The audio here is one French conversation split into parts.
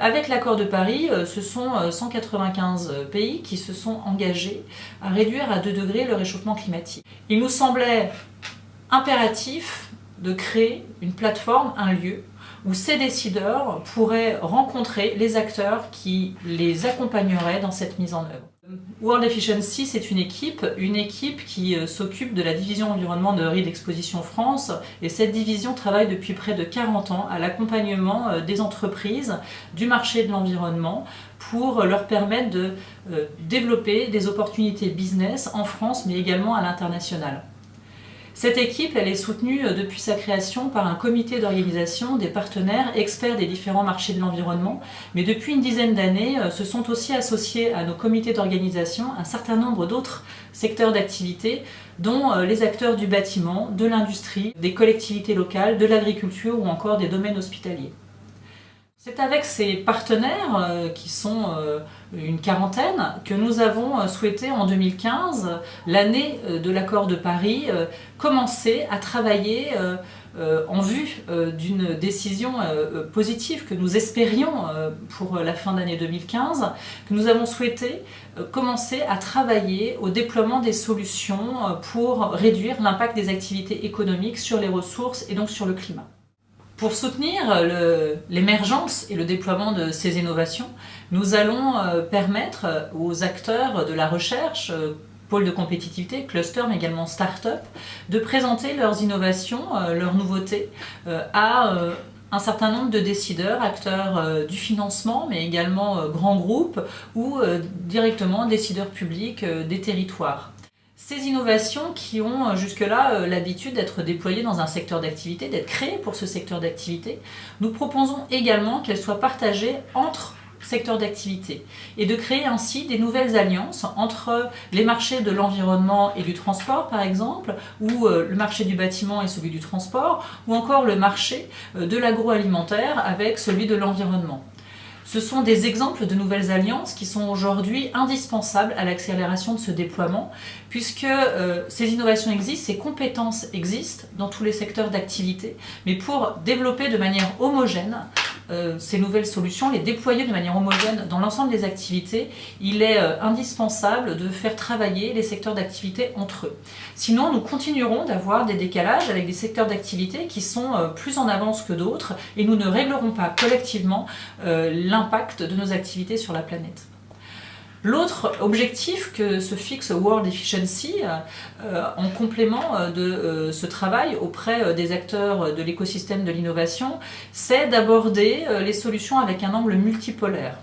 Avec l'accord de Paris, ce sont 195 pays qui se sont engagés à réduire à 2 degrés le réchauffement climatique. Il nous semblait impératif de créer une plateforme, un lieu, où ces décideurs pourraient rencontrer les acteurs qui les accompagneraient dans cette mise en œuvre. World Efficiency, c'est une équipe qui s'occupe de la division environnement de RID Exposition France, et cette division travaille depuis près de 40 ans à l'accompagnement des entreprises du marché de l'environnement pour leur permettre de développer des opportunités business en France mais également à l'international. Cette équipe, elle est soutenue depuis sa création par un comité d'organisation des partenaires experts des différents marchés de l'environnement, mais depuis une dizaine d'années se sont aussi associés à nos comités d'organisation un certain nombre d'autres secteurs d'activité, dont les acteurs du bâtiment, de l'industrie, des collectivités locales, de l'agriculture ou encore des domaines hospitaliers. C'est avec ces partenaires, qui sont une quarantaine, que nous avons souhaité en 2015, l'année de l'accord de Paris, commencer à travailler en vue d'une décision positive que nous espérions pour la fin d'année 2015, que nous avons souhaité commencer à travailler au déploiement des solutions pour réduire l'impact des activités économiques sur les ressources et donc sur le climat. Pour soutenir l'émergence et le déploiement de ces innovations, nous allons permettre aux acteurs de la recherche, pôles de compétitivité, clusters, mais également start-up, de présenter leurs innovations, leurs nouveautés à un certain nombre de décideurs, acteurs du financement, mais également grands groupes ou directement décideurs publics des territoires. Ces innovations qui ont jusque-là l'habitude d'être déployées dans un secteur d'activité, d'être créées pour ce secteur d'activité, nous proposons également qu'elles soient partagées entre secteurs d'activité et de créer ainsi des nouvelles alliances entre les marchés de l'environnement et du transport par exemple, ou le marché du bâtiment et celui du transport, ou encore le marché de l'agroalimentaire avec celui de l'environnement. Ce sont des exemples de nouvelles alliances qui sont aujourd'hui indispensables à l'accélération de ce déploiement, puisque ces innovations existent, ces compétences existent dans tous les secteurs d'activité, mais pour développer de manière homogène ces nouvelles solutions, les déployer de manière homogène dans l'ensemble des activités, il est indispensable de faire travailler les secteurs d'activité entre eux. Sinon, nous continuerons d'avoir des décalages avec des secteurs d'activité qui sont plus en avance que d'autres et nous ne réglerons pas collectivement l'impact de nos activités sur la planète. L'autre objectif que se fixe World Efficiency, en complément de ce travail auprès des acteurs de l'écosystème de l'innovation, c'est d'aborder les solutions avec un angle multipolaire.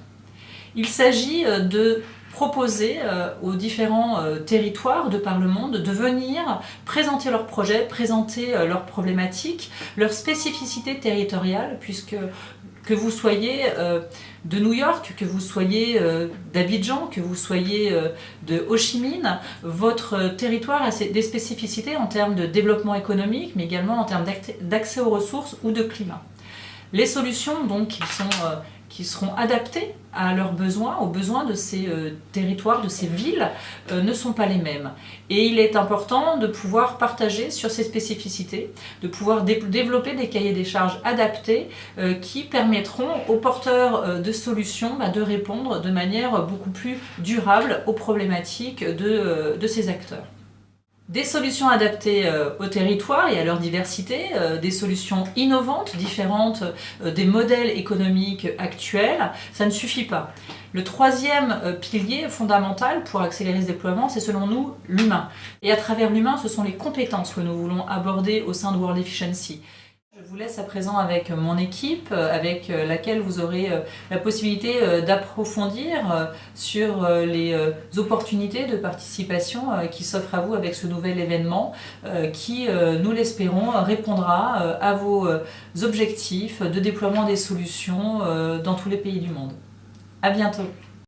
Il s'agit de proposer aux différents territoires de par le monde de venir présenter leurs projets, présenter leurs problématiques, leurs spécificités territoriales, puisque que vous soyez de New York, que vous soyez d'Abidjan, que vous soyez de Ho Chi Minh, votre territoire a des spécificités en termes de développement économique, mais également en termes d'accès aux ressources ou de climat. Les solutions donc qui seront adaptées à leurs besoins, aux besoins de ces territoires, de ces villes, ne sont pas les mêmes. Et il est important de pouvoir partager sur ces spécificités, de pouvoir développer des cahiers des charges adaptés qui permettront aux porteurs de solutions de répondre de manière beaucoup plus durable aux problématiques de ces acteurs. Des solutions adaptées au territoire et à leur diversité, des solutions innovantes, différentes des modèles économiques actuels, ça ne suffit pas. Le troisième pilier fondamental pour accélérer ce déploiement, c'est selon nous l'humain. Et à travers l'humain, ce sont les compétences que nous voulons aborder au sein de World Efficiency. Je vous laisse à présent avec mon équipe, avec laquelle vous aurez la possibilité d'approfondir sur les opportunités de participation qui s'offrent à vous avec ce nouvel événement qui, nous l'espérons, répondra à vos objectifs de déploiement des solutions dans tous les pays du monde. À bientôt.